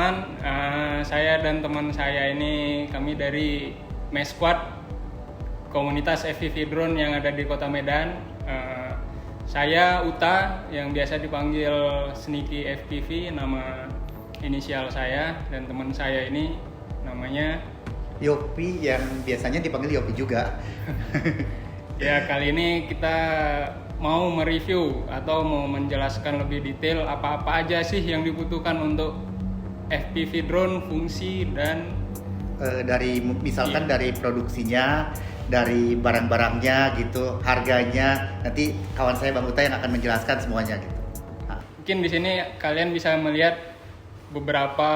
teman-teman, saya dan teman saya ini kami dari Mesquad, komunitas FPV drone yang ada di Kota Medan. Saya Uta yang biasa dipanggil Sneaky FPV, nama inisial saya, dan teman saya ini namanya Yopi yang biasanya dipanggil Yopi juga. Ya, kali ini kita mau mereview atau mau menjelaskan lebih detail apa-apa aja sih yang dibutuhkan untuk FPV drone, fungsi dan dari misalkan dari produksinya, dari barang-barangnya gitu, harganya. Nanti kawan saya Bang Uta yang akan menjelaskan semuanya gitu. Mungkin di sini kalian bisa melihat beberapa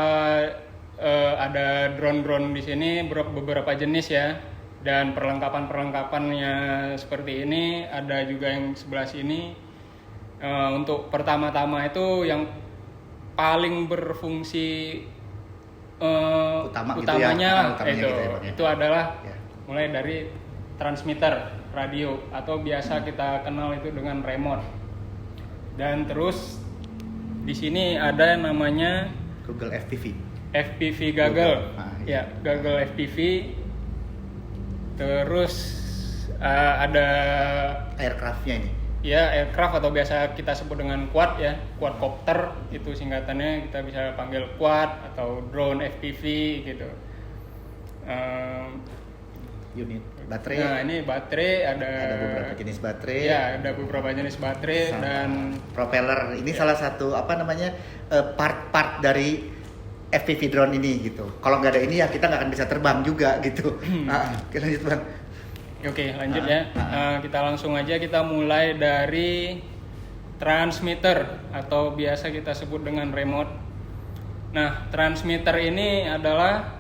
ada drone-drone di sini beberapa jenis ya. Dan perlengkapan-perlengkapannya seperti ini, ada juga yang sebelah sini. Untuk pertama-tama itu yang paling berfungsi utamanya gitu ya, itu adalah mulai dari transmitter radio atau biasa kita kenal itu dengan remote. Dan terus di sini ada namanya Google FPV Goggle. Ya, Goggle FPV. Terus ada aircraftnya ini. Ya, aircraft atau biasa kita sebut dengan quad ya, quadcopter itu singkatannya, kita bisa panggil quad atau drone FPV gitu. Unit baterai. Nah, ini baterai ada beberapa jenis baterai. Ya, ada beberapa jenis baterai dan propeller. Ini salah satu part-part dari FPV drone ini gitu. Kalau nggak ada ini ya kita nggak akan bisa terbang juga gitu. Lanjut Bang. Oke, lanjut ya. Kita langsung aja, kita mulai dari transmitter atau biasa kita sebut dengan remote. Nah, transmitter ini adalah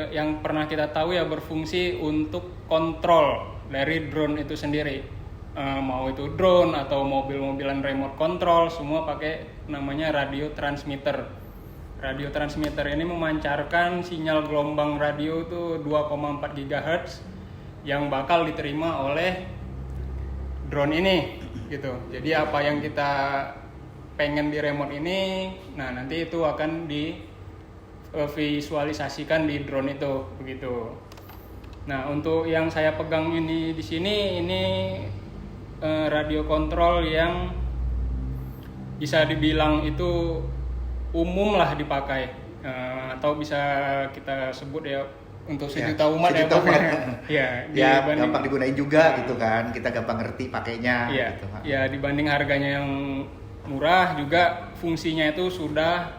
yang pernah kita tahu ya, berfungsi untuk kontrol dari drone itu sendiri. Mau itu drone atau mobil-mobilan remote control, semua pakai namanya radio transmitter. Radio transmitter ini memancarkan sinyal gelombang radio itu 2,4 GHz yang bakal diterima oleh drone ini gitu. Jadi apa yang kita pengen di remote ini, nah nanti itu akan divisualisasikan di drone itu begitu. Nah, untuk yang saya pegang ini di sini ini radio kontrol yang bisa dibilang itu umum lah dipakai, atau bisa kita sebut ya untuk sejuta umat ya. Ya, gampang digunain juga gitu kan, kita gampang ngerti pakainya ya, gitu. Ya, dibanding harganya yang murah juga fungsinya itu sudah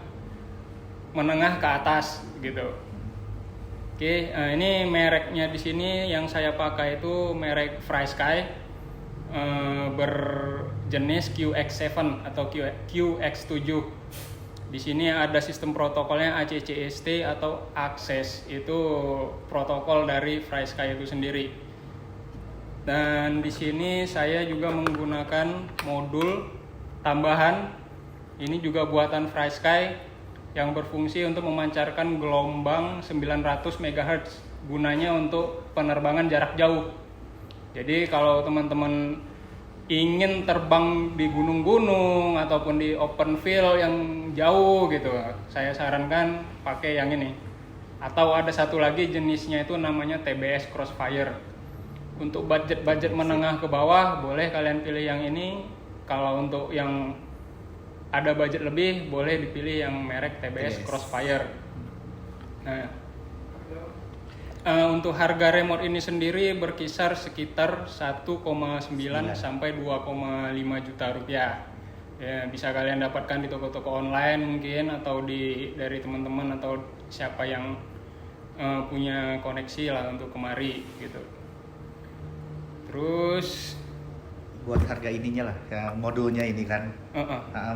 menengah ke atas gitu. Oke, ini mereknya di sini yang saya pakai itu merek FlySky. Berjenis QX7 atau QX7. Di sini ada sistem protokolnya ACCST atau Access, itu protokol dari FlySky itu sendiri. Dan di sini saya juga menggunakan modul tambahan. Ini juga buatan FlySky yang berfungsi untuk memancarkan gelombang 900 MHz, gunanya untuk penerbangan jarak jauh. Jadi kalau teman-teman ingin terbang di gunung-gunung ataupun di open field yang jauh gitu, saya sarankan pakai yang ini. Atau ada satu lagi jenisnya itu namanya TBS Crossfire. Untuk budget menengah ke bawah boleh kalian pilih yang ini. Kalau untuk yang ada budget lebih boleh dipilih yang merek TBS Crossfire. Nah, untuk harga remote ini sendiri berkisar sekitar 1,9 sampai 2,5 juta rupiah. Ya, bisa kalian dapatkan di toko-toko online mungkin, atau dari teman-teman atau siapa yang punya koneksi lah untuk kemari gitu. Terus buat harga ininya lah, ya, modulnya ini kan.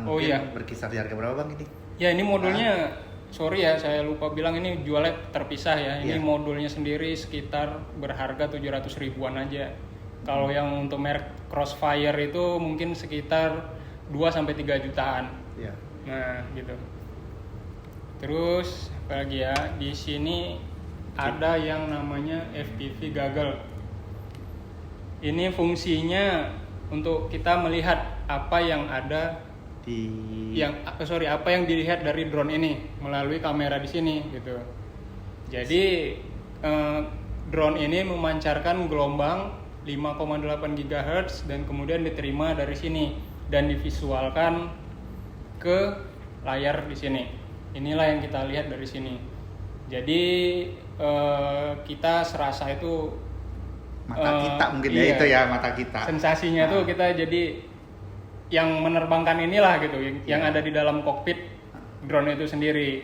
Mungkin berkisar di harga berapa Bang ini? Ya, ini modulnya sorry ya, saya lupa bilang, ini jualnya terpisah ya. Ini modulnya sendiri sekitar berharga 700 ribuan aja. Kalau yang untuk merek Crossfire itu mungkin sekitar 2-3 jutaan. Nah, gitu. Terus apalagi ya, di sini ada yang namanya FPV Goggle. Ini fungsinya untuk kita melihat apa yang ada apa yang dilihat dari drone ini melalui kamera di sini gitu. Jadi drone ini memancarkan gelombang 5,8 GHz dan kemudian diterima dari sini dan divisualkan ke layar di sini. Inilah yang kita lihat dari sini. Jadi kita serasa itu mata kita mungkin ya, itu ya mata kita. Sensasinya tuh kita jadi yang menerbangkan inilah gitu, yang ada di dalam kokpit drone itu sendiri.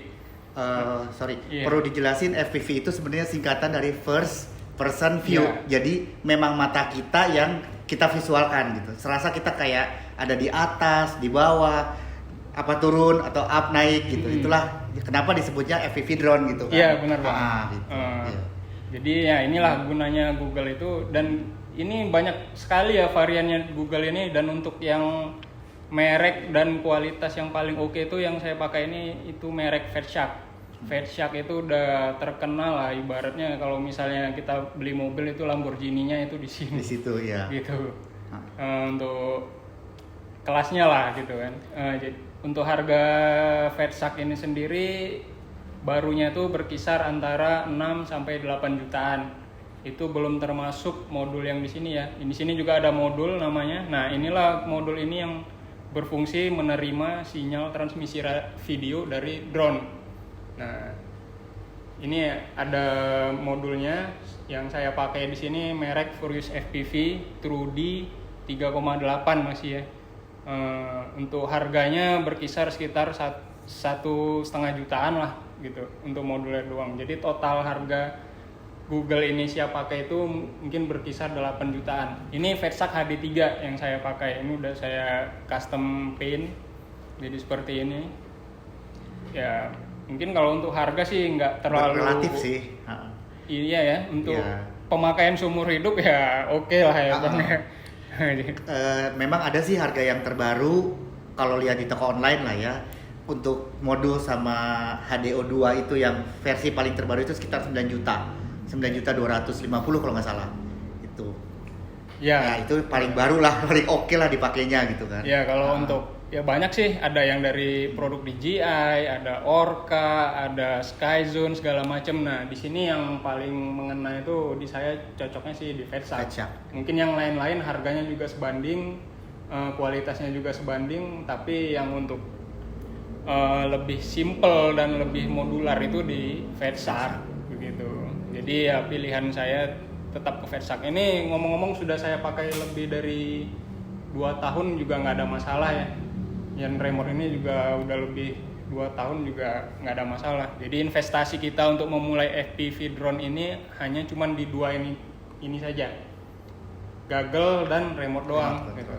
Perlu dijelasin FPV itu sebenarnya singkatan dari first person view. Jadi memang mata kita yang kita visualkan gitu. Serasa kita kayak ada di atas, di bawah, apa turun atau up naik gitu. Itulah kenapa disebutnya FPV drone gitu kan. Iya, benar Bang. Gitu. Jadi ya inilah gunanya Google itu, dan ini banyak sekali ya variannya Google ini, dan untuk yang merek dan kualitas yang paling oke itu yang saya pakai ini itu merek Fairchild. Fairchild itu udah terkenal lah, ibaratnya kalau misalnya kita beli mobil itu Lamborghini-nya itu di sini. Di situ ya. Gitu. Untuk kelasnya lah gitu kan. Jadi untuk harga Fairchild ini sendiri barunya tuh berkisar antara 6 sampai 8 jutaan. Itu belum termasuk modul yang di sini ya. Di sini juga ada modul namanya. Nah, inilah modul ini yang berfungsi menerima sinyal transmisi video dari drone. Nah, ini ada modulnya yang saya pakai di sini merek Furious FPV TrueD 3,8 masih ya. Untuk harganya berkisar sekitar 1,5 jutaan lah gitu untuk modulnya doang. Jadi total harga Google ini saya pakai itu mungkin berkisar 8 jutaan. Ini Fairchild HD3 yang saya pakai. Ini udah saya custom paint. Jadi seperti ini. Ya, mungkin kalau untuk harga sih nggak terlalu relatif sih. Iya ya, untuk pemakaian seumur hidup ya oke lah ya Bang. Memang ada sih harga yang terbaru kalau lihat di toko online lah ya. Untuk modul sama HDO2 itu yang versi paling terbaru itu sekitar 9 juta 9.250 kalau nggak salah itu ya itu paling baru lah, paling oke lah dipakainya gitu kan ya. Kalau untuk ya banyak sih, ada yang dari produk DJI, ada Orca, ada Skyzone segala macam. Nah di sini yang paling mengena itu di saya cocoknya sih di Fairchild. Mungkin yang lain-lain harganya juga sebanding, kualitasnya juga sebanding, tapi yang untuk lebih simple dan lebih modular itu di Fairchild begitu. Jadi ya pilihan saya tetap ke Fairchild. Ini ngomong-ngomong sudah saya pakai lebih dari 2 tahun juga nggak ada masalah ya. Yang remote ini juga udah lebih 2 tahun juga nggak ada masalah. Jadi investasi kita untuk memulai FPV drone ini hanya cuman di 2 ini saja, gaggle dan remote doang gitu.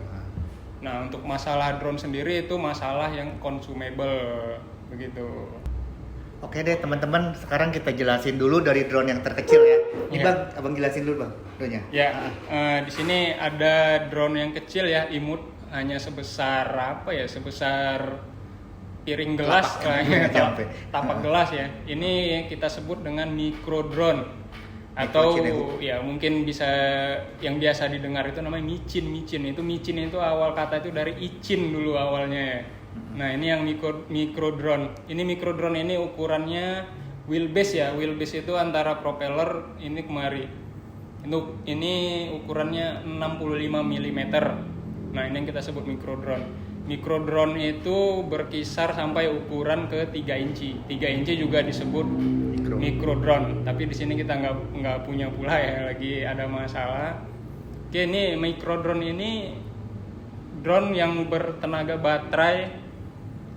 Nah untuk masalah drone sendiri itu masalah yang consumable begitu. Oke deh teman-teman, sekarang kita jelasin dulu dari drone yang terkecil ya. Ini Bang, abang jelasin dulu Bang drone-nya. Ya, di sini ada drone yang kecil ya, imut, hanya sebesar apa ya? Sebesar piring gelas, tapak gelas ya. Ini kita sebut dengan micro drone. Atau ya mungkin bisa yang biasa didengar itu namanya micin. Itu micin itu awal kata itu dari icin dulu awalnya. Nah ini yang micro drone. Ini micro drone ini ukurannya wheelbase ya. Wheelbase itu antara propeller ini kemari. Ini ukurannya 65 mm. Nah ini yang kita sebut micro drone. Micro drone itu berkisar sampai ukuran ke 3 inci. 3 inci juga disebut micro drone, tapi di sini kita nggak punya pula ya, lagi ada masalah. Oke, ini micro drone ini drone yang bertenaga baterai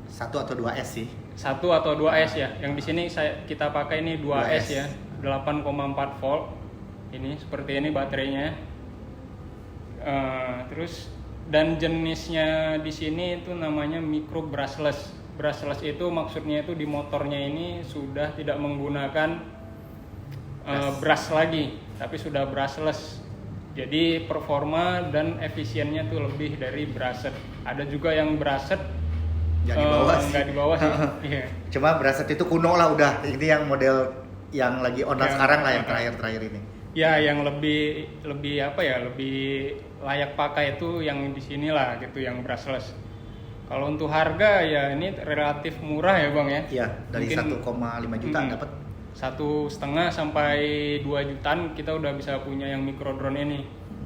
1 atau 2S sih. 1 atau 2S ya. Yang di sini kita pakai ini 2S ya, 8,4 volt. Ini seperti ini baterainya. Terus dan jenisnya di sini itu namanya micro brushless. Brushless itu maksudnya itu di motornya ini sudah tidak menggunakan brush lagi, tapi sudah brushless. Jadi performa dan efisiennya tuh lebih dari brushed. Ada juga yang brushed nggak di bawah sih. Yeah. Cuma brushed itu kuno lah udah. Ini yang model yang lagi online sekarang lah, yang terakhir ini. Ya, yang lebih apa ya, lebih layak pakai itu yang di sinilah gitu, yang brushless. Kalau untuk harga ya ini relatif murah ya Bang ya. Iya, dari Mungkin 1,5 juta dapat 1,5 sampai 2 jutaan kita udah bisa punya yang micro drone ini.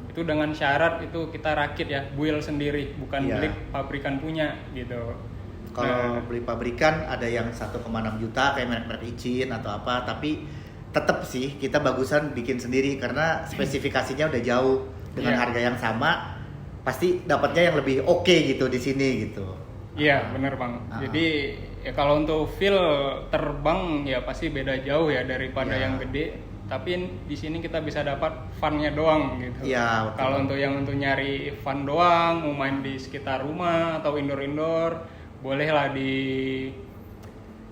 Itu dengan syarat itu kita rakit ya, build sendiri, bukan Iya. beli pabrikan punya gitu. Kalau Nah, beli pabrikan ada yang 1,6 juta kayak merek-merek Icin atau apa, tapi tetap sih kita bagusan bikin sendiri karena spesifikasinya udah jauh dengan Iya. harga yang sama, pasti dapatnya yang lebih oke gitu di sini gitu. iya bener Bang. Jadi ya kalau untuk feel terbang ya pasti beda jauh ya daripada Iya. yang gede. Tapi di sini kita bisa dapat fun-nya doang gitu. Iya, betul. Kalau untuk nyari fun doang, mau main di sekitar rumah atau indoor, bolehlah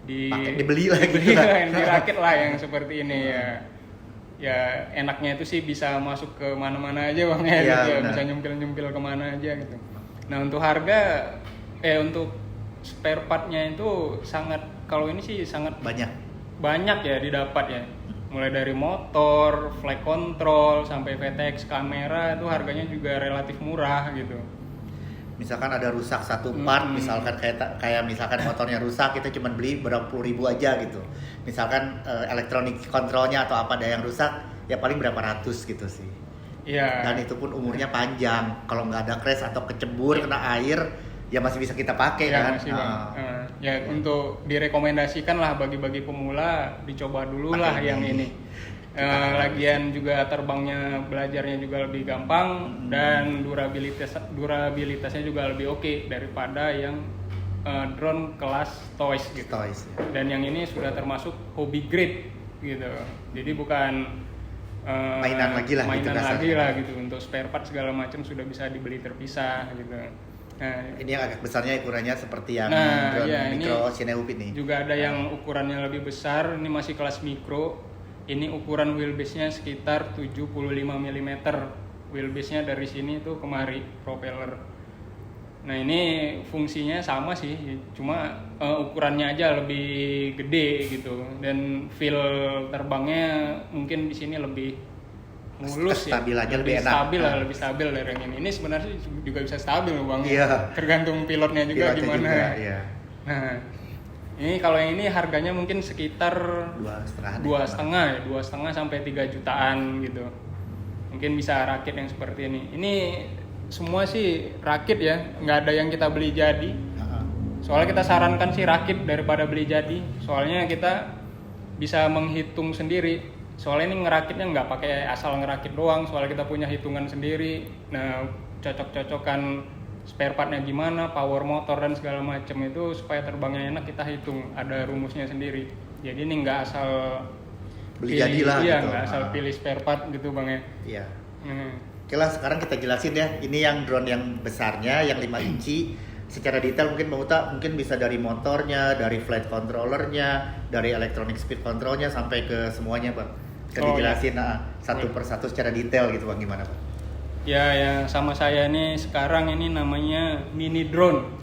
Dibeli lah gitu dibeli lah. lah, yang dirakit lah yang seperti ini ya. Ya enaknya itu sih bisa masuk ke mana-mana aja Bang ya, Iya, gitu ya. benar. Bisa nyumpil-nyumpil kemana aja gitu. Nah untuk harga, untuk spare partnya itu sangat, kalau ini sih sangat Banyak. ya didapat ya, mulai dari motor, flight control sampai VTX kamera itu harganya juga relatif murah gitu. Misalkan ada rusak satu part, misalkan kayak misalkan motornya rusak, kita cuma beli berapa puluh ribu aja gitu. Misalkan elektronik kontrolnya atau apa ada yang rusak, ya paling berapa ratus gitu sih. Iya. Dan itu pun umurnya panjang. Kalau nggak ada crash atau kecebur kena air, ya masih bisa kita pakai Ya, kan. masih, Bang. Ya untuk direkomendasikan lah bagi pemula dicoba dulu Pakai lah ini. yang ini. Lagian juga terbangnya, belajarnya juga lebih gampang dan durabilitasnya juga lebih oke daripada yang drone kelas toys gitu. Toys, ya. Dan yang ini sudah termasuk hobby grade gitu. Jadi bukan Mainan lagi lah gitu mainan kasarnya. lagi lah gitu. Untuk spare part segala macam sudah bisa dibeli terpisah gitu. Nah, Ini yang agak besarnya ukurannya seperti yang Nah, drone iya, micro Cinehoop ini. juga ada yang ukurannya lebih besar, ini masih kelas mikro. Ini ukuran wheelbase-nya sekitar 75 mm. Wheelbase-nya dari sini tuh kemari propeller. Nah, ini fungsinya sama sih, cuma ukurannya aja lebih gede gitu. Dan feel terbangnya mungkin di sini lebih mulus ya. Kestabilannya lebih enak. Stabil lah, Nah. lebih stabil dari yang ini. Ini sebenarnya juga bisa stabil Bang. Iya. Tergantung pilotnya juga Pilotnya gimana. juga, iya. Nah, ini kalau yang ini harganya mungkin sekitar 2,5 sampai 3 jutaan gitu. Mungkin bisa rakit yang seperti ini. Ini semua sih rakit ya, nggak ada yang kita beli jadi. Soalnya kita sarankan sih rakit daripada beli jadi. Soalnya kita bisa menghitung sendiri. Soalnya ini ngerakitnya nggak pakai asal ngerakit doang. Soalnya kita punya hitungan sendiri. Nah, cocok-cocokan spare partnya gimana, power motor dan segala macam itu supaya terbangnya enak kita hitung. Ada rumusnya sendiri. Jadi ini nggak asal Beli jadilah iya, gitu. nggak asal pilih spare part gitu Bang ya. Iya. Hmm. Oke lah, sekarang kita jelasin ya. Ini yang drone yang besarnya, yang 5 inci. Secara detail mungkin Bang Uta mungkin bisa dari motornya, dari flight controllernya, dari electronic speed controlnya sampai ke semuanya Bang. Bisa dijelasin satu persatu secara detail gitu Bang, gimana Bang? Ya, yang sama saya ini sekarang ini namanya mini drone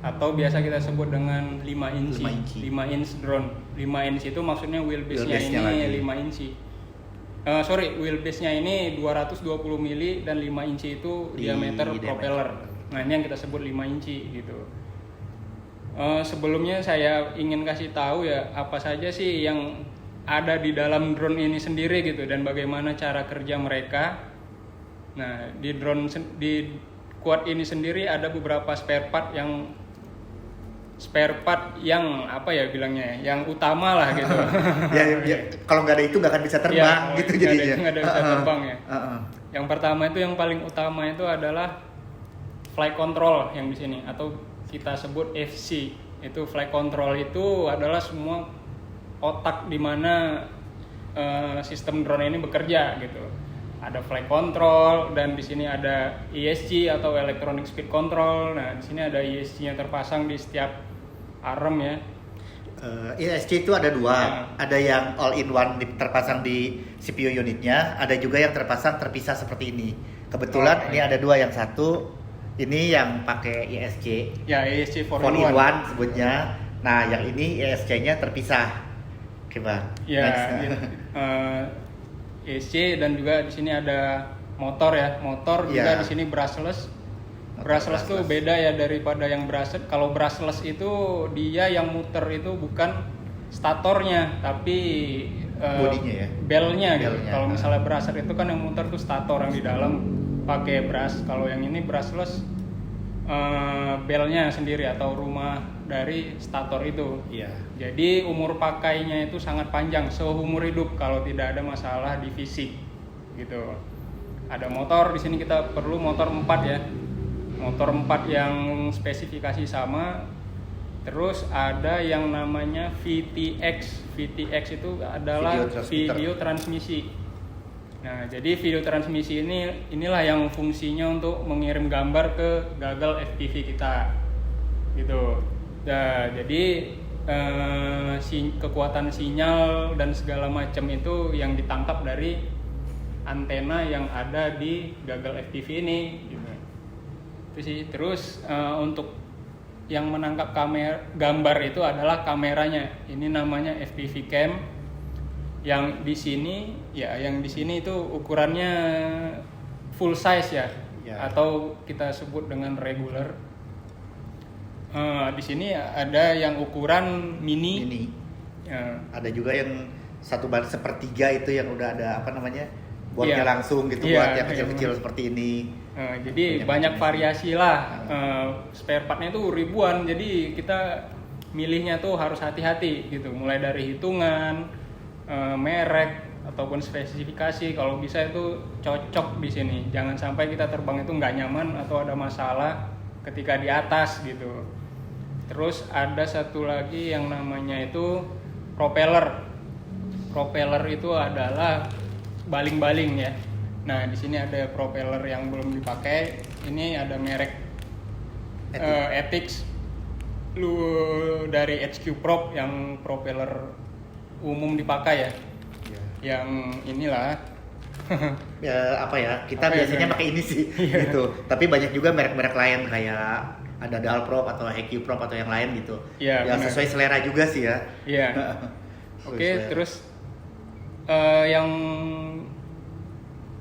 atau biasa kita sebut dengan 5 inci. 5 inci. 5 inch drone. 5 inch itu maksudnya wheelbase-nya Wheelbase-nya ini lagi. 5 inci. Wheelbase-nya ini 220 mili dan 5 inci itu diameter propeller. Nah, ini yang kita sebut 5 inci gitu. Sebelumnya saya ingin kasih tahu ya apa saja sih yang ada di dalam drone ini sendiri gitu dan bagaimana cara kerja mereka. Nah, di quad ini sendiri ada beberapa spare part yang apa ya bilangnya, yang utama lah gitu. ya, kalau nggak ada itu nggak akan bisa terbang Ya, gitu nggak jadinya. ada bisa terbang ya. Uh-uh. Yang pertama itu yang paling utama itu adalah flight control yang di sini atau kita sebut FC. Itu flight control itu adalah semua otak di mana sistem drone ini bekerja gitu. Ada flight control dan di sini ada ESC atau electronic speed control. Nah, di sini ada ESC-nya terpasang di setiap arm ya. ESC itu ada dua, ada yang all in one terpasang di CPU unitnya, ada juga yang terpisah seperti ini. Kebetulan ini ada dua, yang satu ini yang pakai ESC, Ya, ESC 4 in 1 sebutnya. Nah, yang ini ESC-nya terpisah. Oke Bang. Ya, Next. ESC dan juga di sini ada motor ya. Motor juga Ya. di sini brushless. Brushless tuh beda ya daripada yang brushless. Kalau brushless itu dia yang muter itu bukan statornya, tapi bodinya ya. belnya gitu. Kalau misalnya brushless itu kan yang muter tuh stator yang di dalam pakai brush. Kalau yang ini brushless belnya sendiri atau rumah dari stator itu. Iya. Jadi umur pakainya itu sangat panjang, seumur hidup kalau tidak ada masalah di fisik gitu. Ada motor di sini, kita perlu motor 4 ya. Motor 4 yang spesifikasi sama. Terus ada yang namanya VTX. VTX itu adalah video transmisi. Nah, jadi video transmisi inilah yang fungsinya untuk mengirim gambar ke gagal FPV kita. Gitu. Nah, jadi kekuatan sinyal dan segala macam itu yang ditangkap dari antena yang ada di gagal FPV ini gitu. Itu sih. Terus untuk yang menangkap gambar itu adalah kameranya. Ini namanya FPV cam. Yang di sini itu ukurannya full size ya. Atau kita sebut dengan regular. Di sini ada yang ukuran mini. Ada juga yang 1/3 itu yang udah ada buatnya langsung gitu, buat yang kecil-kecil seperti ini. Jadi banyak variasi lah. Spare partnya itu ribuan, jadi kita milihnya tuh harus hati-hati gitu. Mulai dari hitungan, merek ataupun spesifikasi. Kalau bisa itu cocok di sini. Jangan sampai kita terbang itu nggak nyaman atau ada masalah ketika di atas gitu. Terus ada satu lagi yang namanya itu propeller. Propeller itu adalah baling-baling ya. Nah, di sini ada propeller yang belum dipakai. Ini ada merek Ethics dari HQ Prop yang propeller umum dipakai ya. Yang inilah kita biasanya pakai ini sih gitu. Tapi banyak juga merek-merek lain kayak ada Dalprop atau HQ Prop atau yang lain gitu. Ya sesuai selera juga sih ya. Iya. Oke, terus yang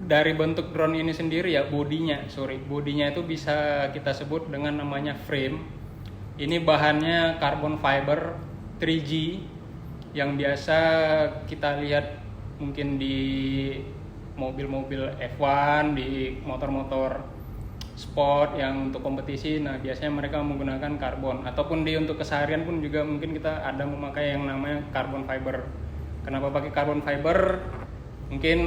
dari bentuk drone ini sendiri ya, bodinya itu bisa kita sebut dengan namanya frame. Ini bahannya carbon fiber 3G yang biasa kita lihat mungkin di mobil-mobil F1, di motor-motor sport yang untuk kompetisi. Nah, biasanya mereka menggunakan karbon, ataupun untuk keseharian pun juga mungkin kita ada memakai yang namanya carbon fiber. Kenapa pakai carbon fiber? Mungkin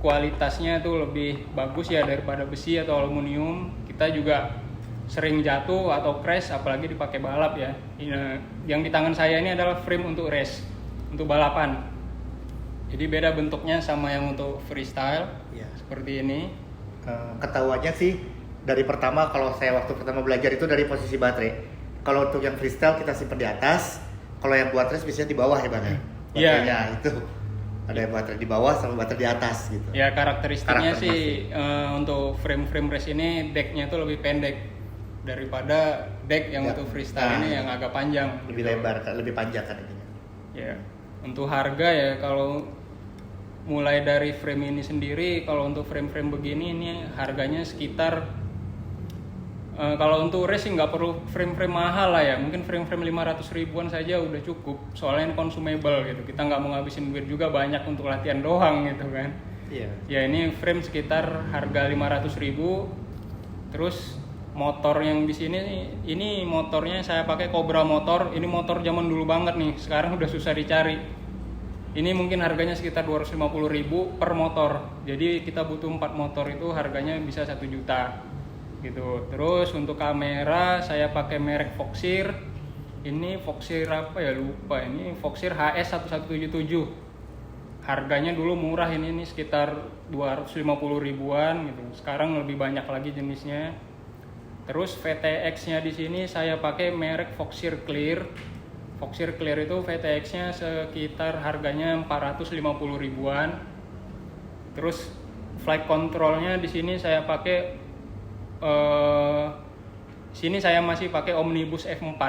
kualitasnya itu lebih bagus ya daripada besi atau aluminium. Kita juga sering jatuh atau crash apalagi dipakai balap ya. Yang di tangan saya ini adalah frame untuk race, untuk balapan. Jadi beda bentuknya sama yang untuk freestyle ya. Seperti ini. Ketahuannya sih dari pertama, kalau saya waktu pertama belajar itu dari posisi baterai. Kalau untuk yang freestyle kita simpan di atas, kalau yang buat race biasanya di bawah ya Bang ya. Baterainya itu ada yang baterai di bawah sama baterai di atas gitu. Ya, karakteristiknya sih untuk frame race ini decknya itu lebih pendek daripada deck yang untuk freestyle ini yang agak panjang. Lebih lebar, lebih panjang kan ini. Ya, untuk harga ya kalau mulai dari frame ini sendiri, kalau untuk frame-frame begini ini harganya sekitar kalau untuk race nggak perlu frame-frame mahal lah ya, mungkin frame-frame 500 ribuan saja udah cukup, soalnya ini consumable gitu, kita nggak mau ngabisin duit juga banyak untuk latihan doang gitu kan. Ya ini frame sekitar harga 500 ribu. Terus motor yang di sini, ini motornya saya pakai Cobra motor. Ini motor zaman dulu banget nih, sekarang udah susah dicari. Ini mungkin harganya sekitar 250 ribu per motor. Jadi kita butuh 4 motor itu harganya bisa 1 juta gitu. Terus untuk kamera saya pakai merek Foxeer. Ini Foxeer apa ya, lupa. Ini Foxeer HS1177. Harganya dulu murah, ini sekitar 250 ribuan gitu. Sekarang lebih banyak lagi jenisnya. Terus VTX-nya di sini saya pakai merek Foxeer Clear. Foxeer Clear itu VTX-nya sekitar harganya 450 ribuan. Terus flight control-nya di sini saya pakai sini saya masih pakai Omnibus F4.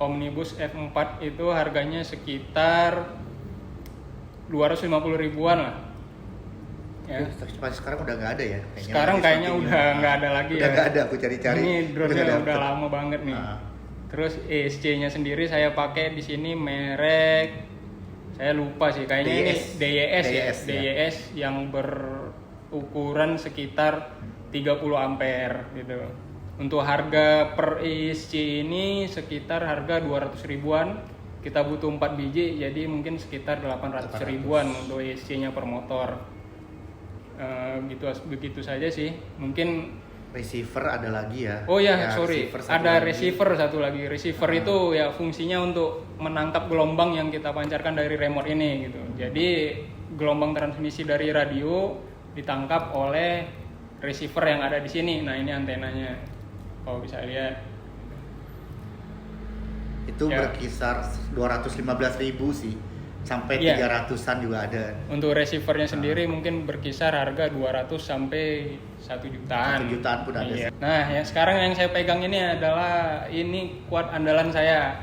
Omnibus F4 itu harganya sekitar 250 ribuan lah. Ya. Sekarang udah nggak ada ya? Sekarang kayaknya udah nggak ada lagi udah ya. nggak ada, aku cari-cari. Ini drone-nya udah lama banget nih. Terus ESC-nya sendiri saya pakai di sini merek, saya lupa sih, kayaknya ini DYS yang berukuran sekitar 30 ampere gitu. Untuk harga per ESC ini sekitar harga 200 ribuan. Kita butuh 4 biji, jadi mungkin sekitar 800 ribuan untuk ESC-nya per motor. Begitu saja sih. Mungkin receiver ada lagi ya. Oh ya, sorry. Ada receiver satu lagi. Receiver itu ya fungsinya untuk menangkap gelombang yang kita pancarkan dari remote ini gitu. Jadi gelombang transmisi dari radio ditangkap oleh receiver yang ada di sini. Nah, ini antenanya. Kalau bisa lihat. Itu ya, berkisar 215.000 sih. Sampai 300-an juga ada. Untuk receivernya sendiri mungkin berkisar harga 200 sampai 1 jutaan. 1 jutaan pun ada. Iya. Nah, yang sekarang yang saya pegang ini adalah quad andalan saya.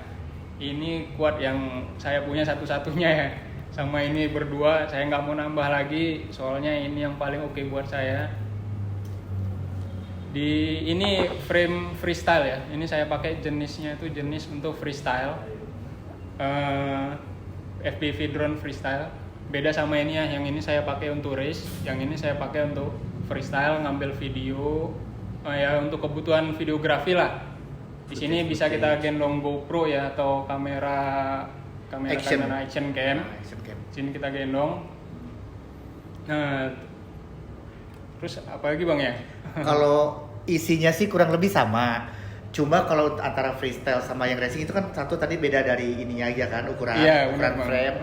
Ini quad yang saya punya satu-satunya ya. Sama ini berdua, saya nggak mau nambah lagi, soalnya ini yang paling oke buat saya. Ini frame freestyle ya. Ini saya pakai jenisnya itu jenis untuk freestyle. FPV drone freestyle. Beda sama ini ya, yang ini saya pakai untuk race, yang ini saya pakai untuk freestyle, ngambil video ya untuk kebutuhan videografi lah. Di sini bisa kita gendong GoPro ya atau kamera action cam. Sini kita gendong. Nah, terus apa lagi Bang ya? Kalau isinya sih kurang lebih sama. Cuma kalau antara freestyle sama yang racing itu kan satu tadi beda dari ininya aja kan, ukuran frame.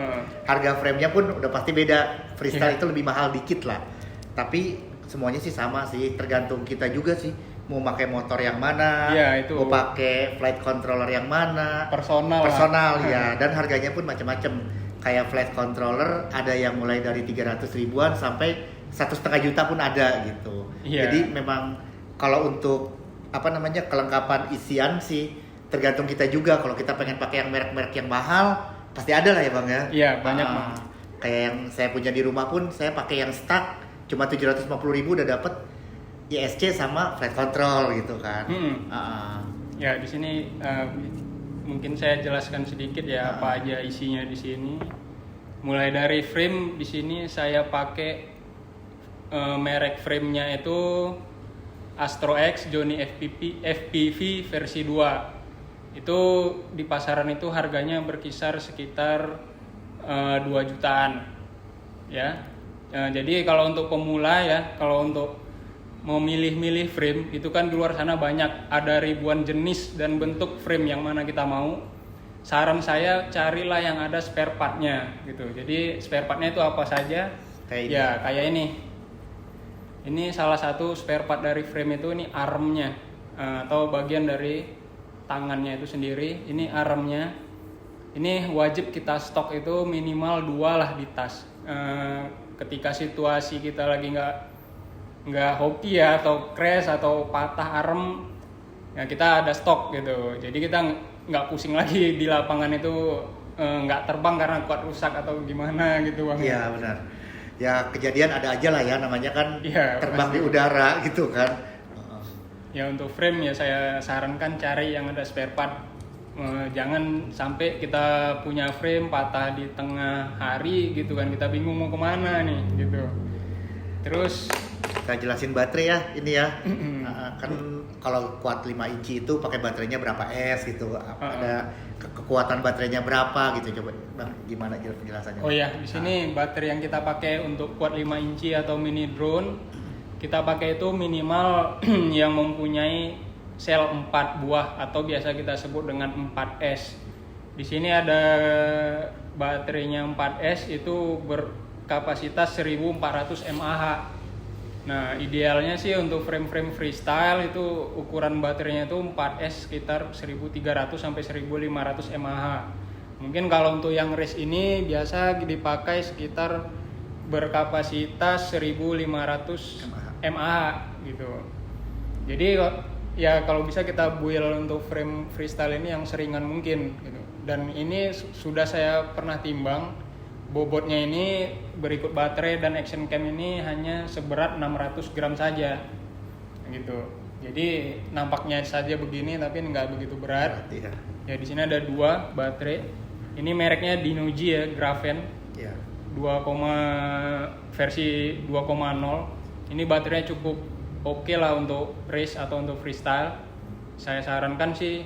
Harga framenya pun udah pasti beda. Freestyle itu lebih mahal dikit lah. Tapi semuanya sih sama sih, tergantung kita juga sih mau pakai motor yang mana, mau pakai flight controller yang mana, personal ya, dan harganya pun macam-macam. Kayak flight controller ada yang mulai dari 300 ribuan sampai 1,5 juta pun ada gitu. Jadi memang kalau untuk kelengkapan isian sih tergantung kita juga. Kalau kita pengen pakai yang merek-merek yang mahal pasti ada lah ya Bang ya. Iya, banyak Bang. Kayak yang saya punya di rumah pun saya pakai yang stock cuma 750.000 udah dapet ISC sama flight control gitu kan. Ya di sini mungkin saya jelaskan sedikit ya apa aja isinya di sini. Mulai dari frame, di sini saya pakai merek framenya itu Astro X Johnny FPV versi 2. Itu di pasaran itu harganya berkisar sekitar 2 jutaan. Ya. Jadi kalau untuk pemula ya, kalau untuk mau milih-milih frame itu kan di luar sana banyak, ada ribuan jenis dan bentuk frame yang mana kita mau. Saran saya carilah yang ada spare partnya gitu. Jadi spare partnya itu apa saja? Kayak ini. Ini salah satu spare part dari frame itu, ini armnya atau bagian dari tangannya itu sendiri. Ini armnya. Ini wajib kita stok itu minimal 2 lah di tas. Ketika situasi kita lagi nggak hoki ya atau crash atau patah arm ya kita ada stok gitu, jadi kita nggak pusing lagi di lapangan itu nggak terbang karena kuat rusak atau gimana gitu Bang. Iya benar ya, kejadian ada aja lah ya, namanya kan terbang pasti di udara gitu kan. Ya untuk frame ya saya sarankan cari yang ada spare part. Jangan sampai kita punya frame patah di tengah hari gitu kan, kita bingung mau kemana nih gitu. Terus kita jelasin baterai ya ini ya. Kan kalau kuat 5 inci itu pakai baterainya berapa S gitu, ada kekuatan baterainya berapa gitu. Coba Bang gimana penjelasannya? Oh ya, di sini baterai yang kita pakai untuk kuat 5 inci atau mini drone kita pakai itu minimal yang mempunyai sel 4 buah atau biasa kita sebut dengan 4S. Di sini ada baterainya 4S itu berkapasitas 1400 mAh. Nah, idealnya sih untuk frame-frame freestyle itu ukuran baterainya itu 4S sekitar 1300 sampai 1500 mAh. Mungkin kalau untuk yang race ini biasa dipakai sekitar berkapasitas 1500 mAh gitu. Jadi ya kalau bisa kita build untuk frame freestyle ini yang seringan mungkin gitu. Dan ini sudah saya pernah timbang bobotnya ini berikut baterai dan action cam ini hanya seberat 600 gram saja gitu. Jadi nampaknya saja begini tapi nggak begitu berat. Iya. Ya di sini ada 2 baterai. Ini mereknya Dinoji ya, Grafen. Iya. Versi 2,0. Ini baterainya cukup oke lah untuk race atau untuk freestyle. Saya sarankan sih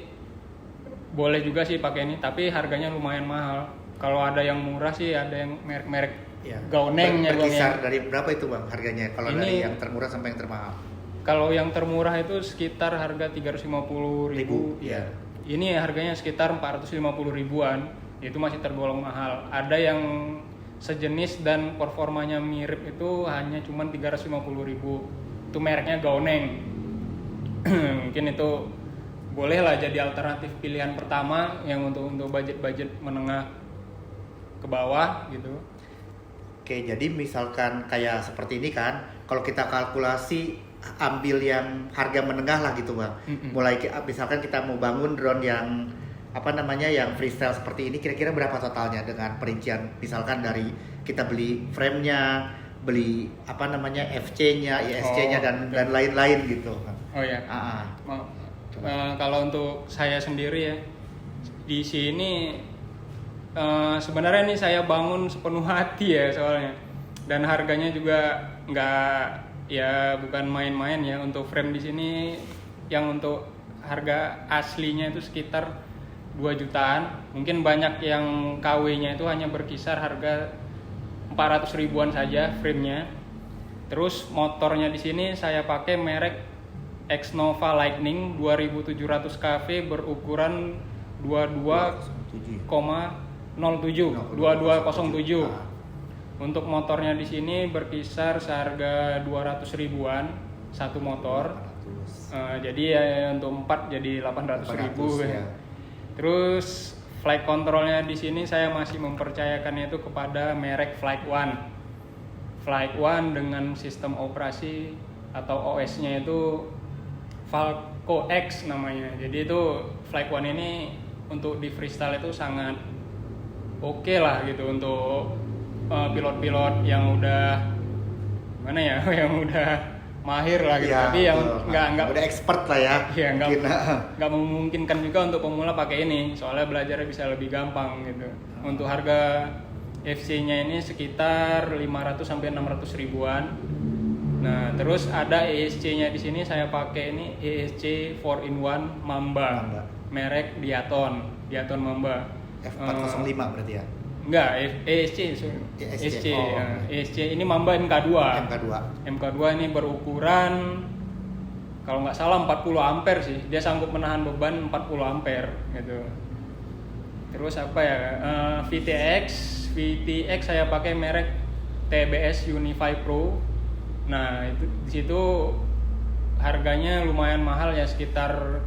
boleh juga sih pakai ini, tapi harganya lumayan mahal. Kalau ada yang murah sih, ada yang merek-merek Gaoneng ya, berkisar dari berapa itu bang harganya? Kalau ini, dari yang termurah sampai yang termahal? Kalau yang termurah itu sekitar harga 350.000 ya. Ini harganya sekitar 450 ribuan. Itu masih tergolong mahal. Ada yang sejenis dan performanya mirip itu hanya cuman 350.000. Itu mereknya Gaoneng. Mungkin itu bolehlah jadi alternatif pilihan pertama yang untuk budget menengah ke bawah gitu. Oke, jadi misalkan kayak seperti ini kan, kalau kita kalkulasi ambil yang harga menengah lah gitu bang. Mulai misalkan kita mau bangun drone yang yang freestyle seperti ini, kira-kira berapa totalnya dengan perincian misalkan dari kita beli frame-nya, beli FC-nya, ISC-nya dan lain-lain gitu. Oh ya. Kalau untuk saya sendiri ya, di sini sebenarnya ini saya bangun sepenuh hati ya soalnya, dan harganya juga bukan main-main ya. Untuk frame di sini yang untuk harga aslinya itu sekitar 2 jutaan. Mungkin banyak yang KW-nya itu hanya berkisar harga 400 ribuan saja frame-nya. Terus motornya di sini saya pakai merek Xnova Lightning 2700 kV berukuran 22,07. Untuk motornya di sini berkisar seharga 200 ribuan satu motor. Jadi ya untuk 4 jadi 800.000 ya. Terus flight controlnya di sini saya masih mempercayakannya itu kepada merek Flight One. Flight One dengan sistem operasi atau OS-nya itu Falco X namanya. Jadi itu Flight One ini untuk di freestyle itu sangat oke lah gitu untuk pilot-pilot yang udah yang udah mahir lah gitu. Tapi yang nggak udah expert lah ya. Iya, nggak memungkinkan juga untuk pemula pakai ini. Soalnya belajarnya bisa lebih gampang gitu. Untuk harga FC-nya ini sekitar 500 sampai 600 ribuan. Nah, terus ada ESC-nya di sini saya pakai ini ESC 4-in-1 Mamba. Merek Diaton Mamba. F405 berarti ya? Enggak, ESC. ESC ini Mamba MK2. MK2 ini berukuran kalau nggak salah 40 ampere sih. Dia sanggup menahan beban 40 ampere gitu. Terus VTX saya pakai merek TBS Unify Pro. Nah, itu di situ harganya lumayan mahal ya, sekitar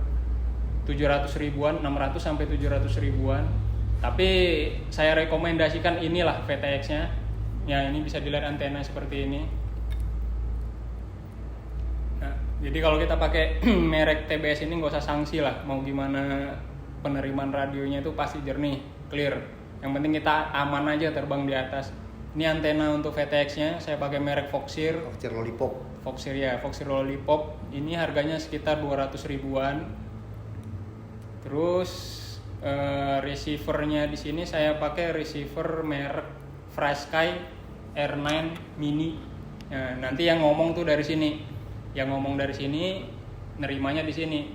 700 ribuan, 600 sampai 700 ribuan. Tapi saya rekomendasikan inilah VTX-nya. Ya, ini bisa dilihat antena seperti ini. Nah, jadi kalau kita pakai merek TBS ini nggak usah sanksi lah. Mau gimana penerimaan radionya itu pasti jernih, clear. Yang penting kita aman aja terbang di atas. Ini antena untuk VTX-nya saya pakai merek Foxeer Lollipop. Ini harganya sekitar 200 ribuan. Terus receivernya di sini saya pakai receiver merek FlySky R9 Mini. Nah, nanti yang ngomong tuh dari sini. Yang ngomong dari sini nerimanya di sini.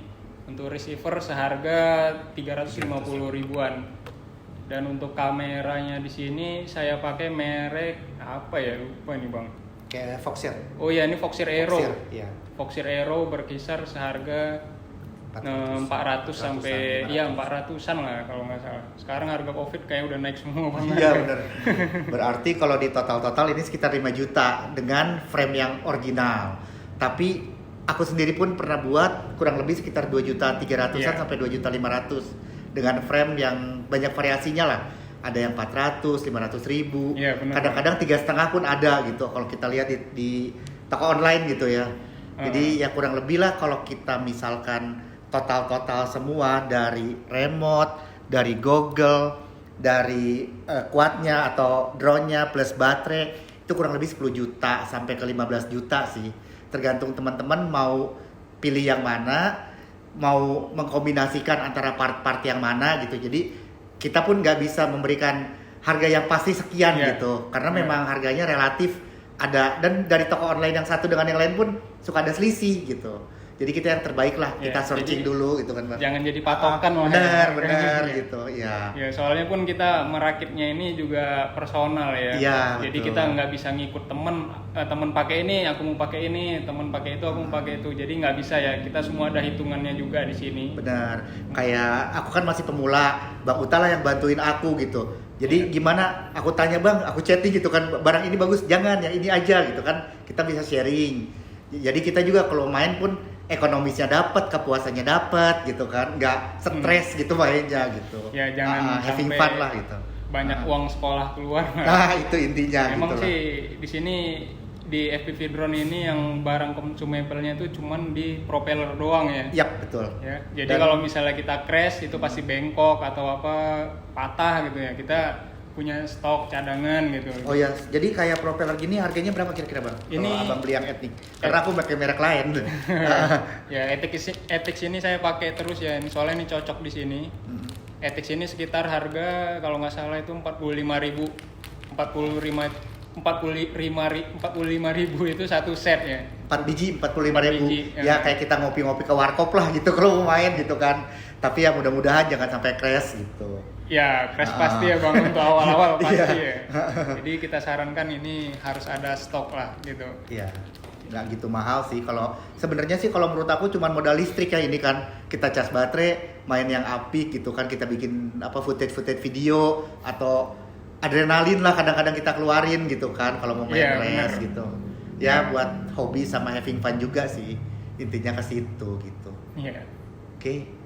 Untuk receiver seharga 350 ribuan. Dan untuk kameranya di sini saya pakai merek lupa ini bang. Kayak Foxeer. Oh ya, ini Foxeer Aero. Foxeer Aero berkisar seharga 400 sampai 400-an lah kalau nggak salah. Sekarang harga Covid kayak udah naik semua. Iya benar. Berarti kalau di total ini sekitar 5 juta dengan frame yang original. Tapi aku sendiri pun pernah buat kurang lebih sekitar 2.300.000-an sampai 2.500.000 dengan frame yang banyak variasinya lah. Ada yang 400, 500 ribu, kadang-kadang 3,5 pun ada gitu kalau kita lihat di toko online gitu ya. Jadi ya kurang lebih lah kalau kita misalkan total semua dari remote, dari goggle, dari quadnya atau drone-nya plus baterai itu kurang lebih 10 juta sampai ke 15 juta sih. Tergantung teman-teman mau pilih yang mana, mau mengkombinasikan antara part-part yang mana gitu. Jadi kita pun nggak bisa memberikan harga yang pasti sekian gitu, karena memang harganya relatif ada, dan dari toko online yang satu dengan yang lain pun suka ada selisih gitu. Jadi kita yang terbaik lah, kita searching dulu gitu kan Bang. Jangan jadi patokan benar gitu ya. Ya soalnya pun kita merakitnya ini juga personal ya. Jadi betul. kita nggak bisa ngikut temen pakai ini, aku mau pakai ini, temen pakai itu, aku mau pakai itu. Jadi nggak bisa ya. Kita semua ada hitungannya juga di sini. Benar. Kayak aku kan masih pemula, Bang Uta lah yang bantuin aku gitu. Jadi gimana? Aku tanya Bang, aku chatting gitu kan, barang ini bagus, jangan yang ini aja gitu kan. Kita bisa sharing. Jadi kita juga kalau main pun ekonomisnya dapat, kepuasannya dapat gitu kan, nggak stres gitu mainnya gitu. Ya jangan having fun lah gitu. Banyak uang sekolah keluar. Itu intinya. Emang gitu sih lah. di sini di FPV drone ini yang barang consumable-nya itu cuman di propeller doang ya. Yap, betul. Ya, jadi kalau misalnya kita crash itu pasti bengkok atau apa patah gitu ya. Kita punya stok cadangan gitu. Oh ya, jadi kayak propeller gini harganya berapa kira-kira Bang? Ini kalau Abang beli yang Ethic. Karena aku pakai merek lain. Ya, Ethic ini saya pakai terus ya. Soalnya ini cocok di sini. Ethic ini sekitar harga kalau nggak salah itu 45.000. 45.000 itu satu set ya. 4 biji 45.000. Ya kayak kita ngopi-ngopi ke warkop lah gitu kalau mau main gitu kan. Tapi ya mudah-mudahan jangan sampai crash gitu. Ya, crash pasti ya Bang, untuk awal-awal pasti ya. Jadi kita sarankan ini harus ada stok lah gitu. Iya. Nggak gitu mahal sih. Kalau sebenarnya sih kalau menurut aku cuma modal listrik ya ini kan. Kita cas baterai, main yang apik gitu kan, kita bikin footage video atau adrenalin lah kadang-kadang kita keluarin gitu kan kalau mau main race gitu. Ya buat hobi sama having fun juga sih. Intinya ke situ gitu. Iya. Oke.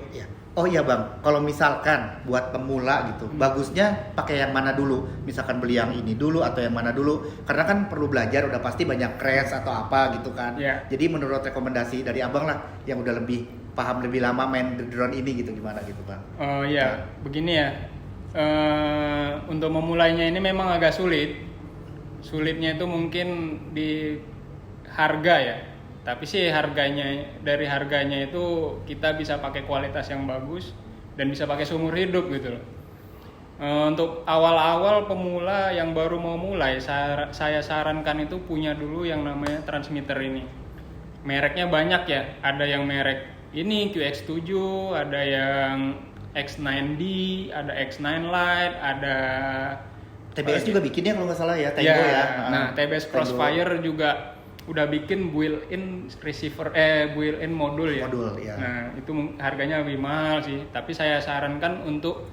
Ya. Oh iya Bang, kalau misalkan buat pemula gitu, bagusnya pakai yang mana dulu? Misalkan beli yang ini dulu atau yang mana dulu? Karena kan perlu belajar, udah pasti banyak crash atau apa gitu kan. Jadi menurut rekomendasi dari Abang lah, yang udah lebih paham lebih lama main drone ini gitu, gimana gitu Bang? Oh iya, begini ya. Untuk memulainya ini memang agak sulit. Sulitnya itu mungkin di harga ya. Tapi sih dari harganya itu kita bisa pakai kualitas yang bagus dan bisa pakai seumur hidup gitu loh. Untuk awal-awal pemula yang baru mau mulai, saya sarankan itu punya dulu yang namanya transmitter ini. Mereknya banyak ya, ada yang merek ini QX7, ada yang X9D, ada X9 Lite, ada TBS juga bikinnya kalau nggak salah ya, Tango ya. Nah, TBS Crossfire juga udah bikin built-in receiver, built-in modul ya. Nah, itu harganya lebih mahal sih. Tapi saya sarankan untuk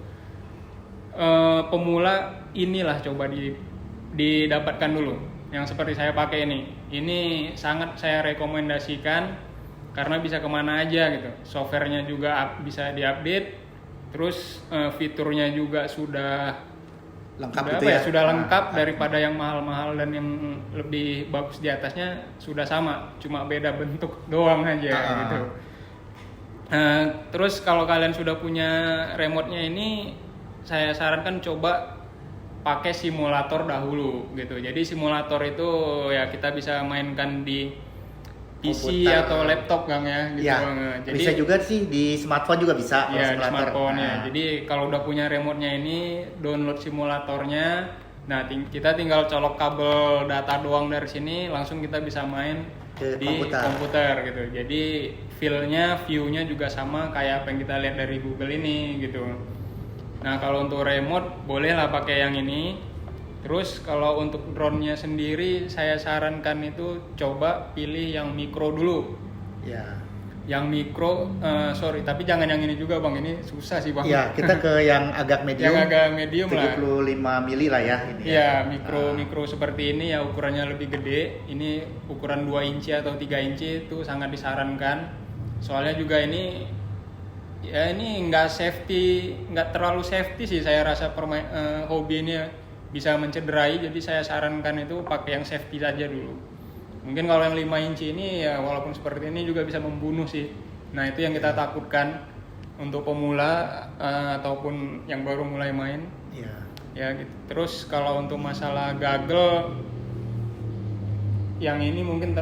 pemula inilah coba didapatkan dulu. Yang seperti saya pakai ini. Ini sangat saya rekomendasikan karena bisa kemana aja gitu. Softwarenya juga bisa diupdate. Terus fiturnya juga sudah lengkap gitu ya. Sudah lengkap daripada yang mahal-mahal dan yang lebih bagus di atasnya sudah sama, cuma beda bentuk doang aja gitu. Terus kalau kalian sudah punya remote-nya ini, saya sarankan coba pakai simulator dahulu gitu. Jadi simulator itu ya kita bisa mainkan di PC komputer atau laptop Kang ya gitu. Jadi bisa juga sih di smartphone juga bisa kalau simulator. Di smartphone ya. Jadi kalau udah punya remote-nya ini, download simulatornya. Nah, kita tinggal colok kabel data doang dari sini, langsung kita bisa main di komputer gitu. Jadi view-nya juga sama kayak apa yang kita lihat dari Google ini gitu. Nah, kalau untuk remote bolehlah pakai yang ini. Terus kalau untuk drone-nya sendiri saya sarankan itu coba pilih yang mikro dulu. Ya. Yang mikro, tapi jangan yang ini juga Bang, ini susah sih Bang. Ya, kita ke yang agak medium. Yang agak medium 75 lah. mili lah ya ini. Ya, mikro seperti ini ya ukurannya lebih gede. Ini ukuran 2 inci atau 3 inci itu sangat disarankan. Soalnya juga ini nggak terlalu safety sih saya rasa hobi ini ya. Bisa mencederai, jadi saya sarankan itu pakai yang safety saja dulu. Mungkin kalau yang 5 inci ini ya walaupun seperti ini juga bisa membunuh sih. Nah itu yang kita takutkan. untuk pemula ataupun yang baru mulai main. Iya. Ya gitu. Terus kalau untuk masalah gagel yang ini mungkin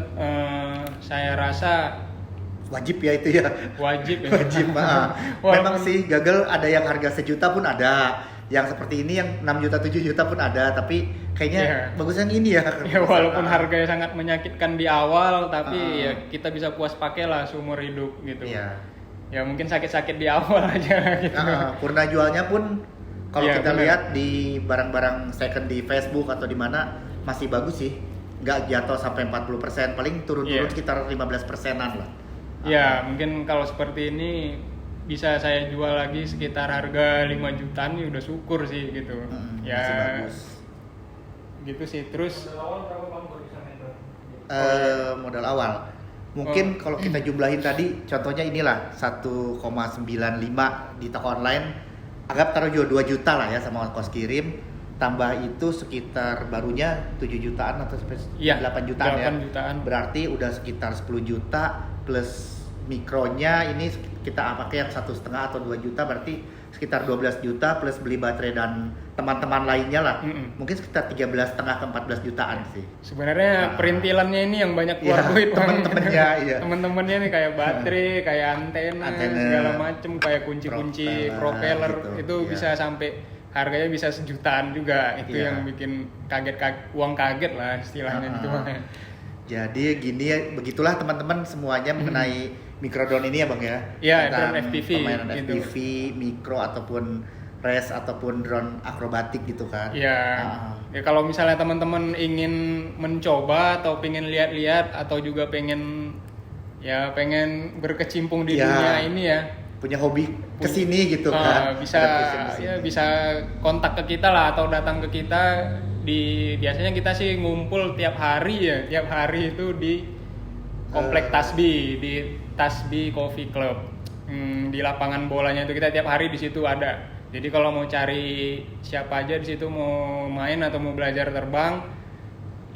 saya rasa Wajib ya itu ya. wajib ya. Wajib. Memang sih gagel ada yang harga 1 juta pun ada. Yang seperti ini yang 6 juta 7 juta pun ada, tapi kayaknya bagus yang ini ya. Ya walaupun harganya sangat menyakitkan di awal, tapi ya kita bisa puas pakai lah seumur hidup gitu. Iya. Ya mungkin sakit-sakit di awal aja gitu. Purna jualnya pun kalau Iya, kita bener. lihat di barang-barang second di Facebook atau di mana masih bagus sih. Nggak jatuh sampai 40%, paling turun-turun Iya. sekitar 15%-an lah. Ya mungkin kalau seperti ini bisa saya jual lagi sekitar harga 5 jutaan ya udah syukur sih gitu. Ya Masih bagus. gitu sih. Terus Modal awal. Mungkin kalau kita jumlahin tadi, contohnya inilah 1,95 di toko online. Anggap taruh juga 2 juta lah ya sama ongkos kirim. Tambah itu sekitar barunya 7 jutaan atau 8 jutaan ya. 8 jutaan. Berarti udah sekitar 10 juta plus mikronya ini kita pakai yang 1,5 atau 2 juta, berarti sekitar 12 juta plus beli baterai dan teman-teman lainnya lah. Mungkin sekitar 13,5 ke 14 jutaan sih. Sebenarnya perintilannya ini yang banyak keluar duit temen-temennya. Iya. Temen-temennya nih kayak baterai, kayak antena, segala macem, kayak kunci-kunci propeller gitu, itu iya. bisa sampai harganya bisa 1 jutaan juga. Itu Iya. yang bikin uang kaget lah istilahnya gitu. Jadi gini ya, begitulah teman-teman semuanya mengenai microdrone ini ya Bang ya. Iya, Tentang drone FPV permainan gitu. FPV, mikro ataupun res ataupun drone akrobatik gitu kan. Iya. Ya kalau misalnya teman-teman ingin mencoba atau pengen lihat-lihat atau juga pengen berkecimpung di Iya. dunia ini ya, Punya hobi kesini gitu kan. bisa Ada passion kesini. ya bisa kontak ke kita lah atau datang ke kita biasanya kita sih ngumpul tiap hari itu di Komplek Tasbih, di Tasbih Coffee Club. Di lapangan bolanya itu kita tiap hari di situ ada. Jadi kalau mau cari siapa aja di situ mau main atau mau belajar terbang,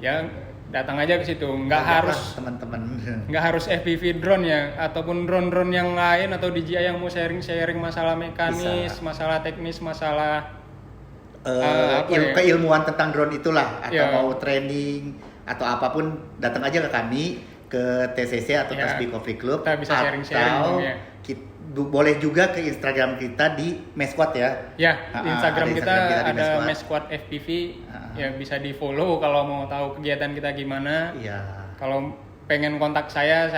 ya datang aja ke situ. Teman-teman. Nggak harus FPV drone ya, ataupun drone-drone yang lain atau DJI yang mau sharing masalah mekanis, masalah teknis, masalah keilmuan tentang drone itulah, atau Ya. mau training atau apapun, datang aja ke kami ke TCC atau Ya. Tasbih Coffee Club, Kita bisa sharing-sharing, atau Bang, ya. boleh juga ke Instagram kita di Mesquad ya. Ya, di Instagram ada kita di ada Mesquad. Mesquad FPV, ya bisa di follow kalau mau tahu kegiatan kita gimana. Iya. Kalau pengen kontak saya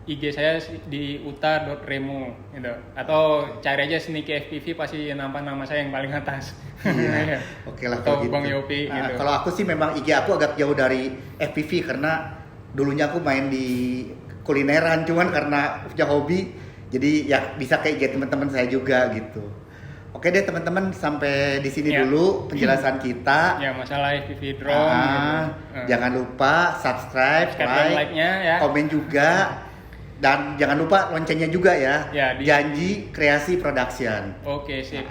IG saya di uta.remo gitu. Atau cari aja Sneaky FPV pasti nampak nama saya yang paling atas. Iya. Oke lah Atau kalau gitu. Bang Yopi gitu. Kalau aku sih memang IG aku agak jauh dari FPV karena dulunya aku main di kulineran, cuman karena punya hobi jadi ya bisa kayak IG teman-teman saya juga gitu. Oke deh teman-teman, sampai di sini Ya. dulu penjelasan kita. Ya masalah FPV drone gitu. Jangan lupa subscribe, dan like-nya ya. komen juga, dan jangan lupa loncengnya juga ya. Ya, Janji Kreasi Production. Oke, sip.